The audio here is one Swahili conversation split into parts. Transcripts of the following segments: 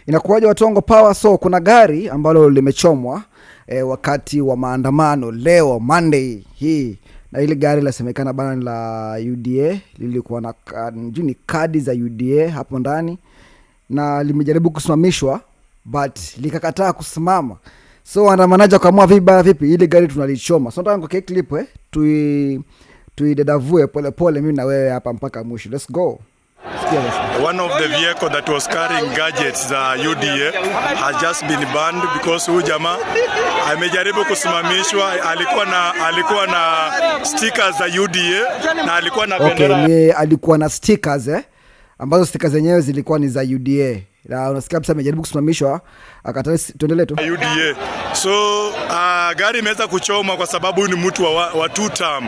Inakuwaje Watongo Power? So kuna gari ambalo limechomwa wakati wa maandamano leo Monday hii, na ile gari lasemekana bana la UDA, lilikuwa na ni kadi za UDA hapo ndani, na limejaribu kusimamishwa but likakataa kusimama. So waandamanaji wakaamua vipi ile gari tunalichoma. So nataka kwa clip tuidadavue pole pole mimi na wewe hapa mpaka mwisho. Let's go. One of the vehicle that was carrying gadgets za UDA has just been banned because huyu jamaa amejaribu kusimamishwa. Alikuwa na stickers za UDA na alikuwa na bendera. Okay, alikuwa na stickers ambazo stickers zenyewe zilikuwa ni za UDA. Na unasikia kabisa amejaribu kusimamishwa, akataka tuendelee tu. UDA. So gari imeweza kuchoma kwa sababu ni mtu wa two term.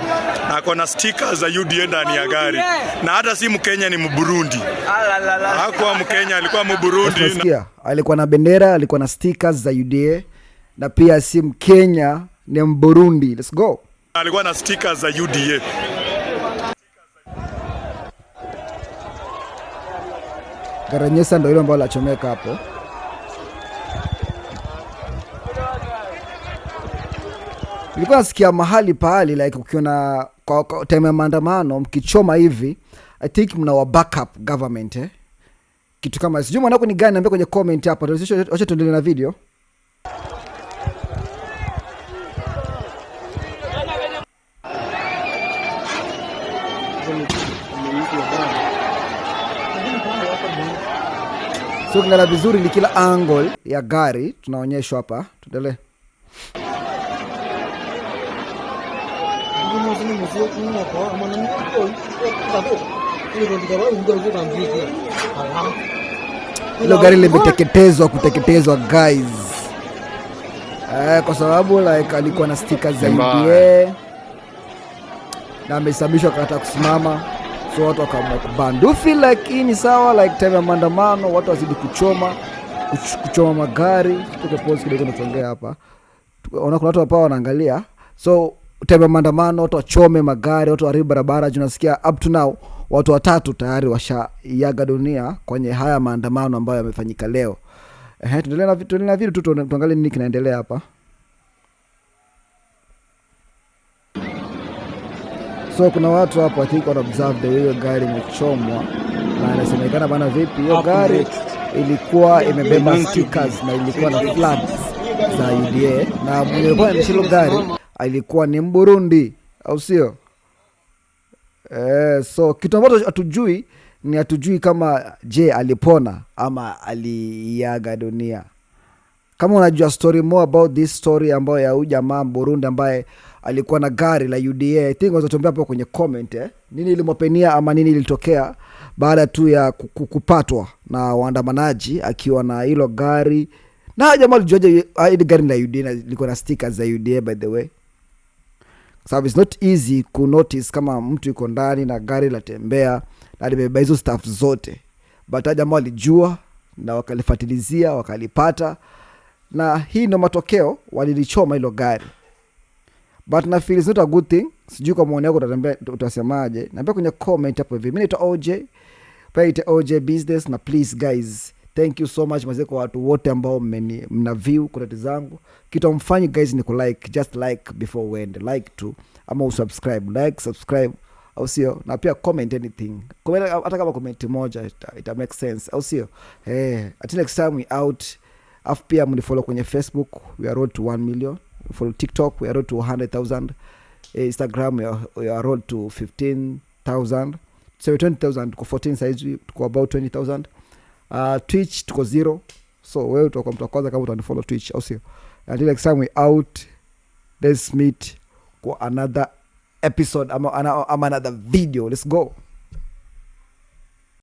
Na ako na stickers za UDA ndani ya gari. Na hata si Mkenya, ni Mburundi. Hakuwa Mkenya, alikuwa Mburundi. Unasikia? Alikuwa na bendera, alikuwa na stickers za UDA, na pia si Mkenya, ni Mburundi. Let's go. Alikuwa na stickers za UDA. Garanyesa ndio ile ambayo lachomeka hapo. Nilikuwa nasikia mahali pahali like ukiona kwa time ya maandamano mkichoma hivi, I think mna wa backup government kitu kama sijui mwanako ni gani, niambie kwenye comment hapa. Acha tuendelee na video. So kingala vizuri ni kila angle ya gari tunaonyeshwa hapa. Tuendelee. Hilo gari limeteketezwa kuteketezwa guys. Kwa sababu like alikuwa na stickers za UDA na amesababishwa kata kusimama. So watu wakaamua kuban. Do you feel like hii ni sawa? Like time ya maandamano watu wazidi kuchoma magari. Tuko pause kidogo tuongea hapa. Unaona kuna watu hapa wanaangalia. So time ya maandamano watu wachome magari, watu waharibu barabara. Tunasikia up to now watu 3 tayari washaaga dunia kwenye haya maandamano ambayo yamefanyika leo. Tuendelee na video tu tuangalie nini kinaendelea hapa. So kuna watu hapo I think wana observe hiyo gari imechomwa, na inasemekana bana vipi hiyo gari ilikuwa imebeba stickers na ilikuwa na flags za UDA, na mwenye alikuwa ameshika gari alikuwa ni Mburundi, au sio? So kitu ambacho hatujui kama je alipona ama aliaga dunia. Kama unajua story more about this story ambayo ya huyu jamaa Burundi ambaye alikuwa na gari la UDA, I think unaweza tuambia hapo kwenye comment nini ilimopenia ama nini ilitokea baada tu ya kupatwa na waandamanaji akiwa na hilo gari. Na jamaa alijuaje ile gari la UDA liko na stickers za UDA by the way? So it's not easy ku notice kama mtu yuko ndani na gari la tembea na limebeba hizo stuff zote. But jamaa walijua na wakalifuatilizia, wakalipata, na hii ndo matokeo, walilichoma hilo gari. But na feel it's not a good thing. Sijui kwa maoni yako utasemaje. Niambia kwenye comment hapo hivi. Mimi naitwa OJ. Pay OJ Business, na please guys, thank you so much mazee kwa watu wote ambao mna view content zangu. Kitu mfanye guys ni ku like, just like before we end. Like tu ama usubscribe. Like, subscribe, au sio? Na pia comment anything. Comment hata kama comment moja it make sense, au sio? Until next time we out. Afu pia mnifollow kwenye Facebook, we are road to 1 million. Follow TikTok, we are road to 100,000. Instagram, we are road to 15,000. So 20,000 tuko 14 size, tuko about 20,000. Twitch tuko 0. So wewe utakuwa mtu wa kwanza kama utanifollow Twitch, au sio? Until next time we out. Let's meet kwa another episode ama another video. Let's go.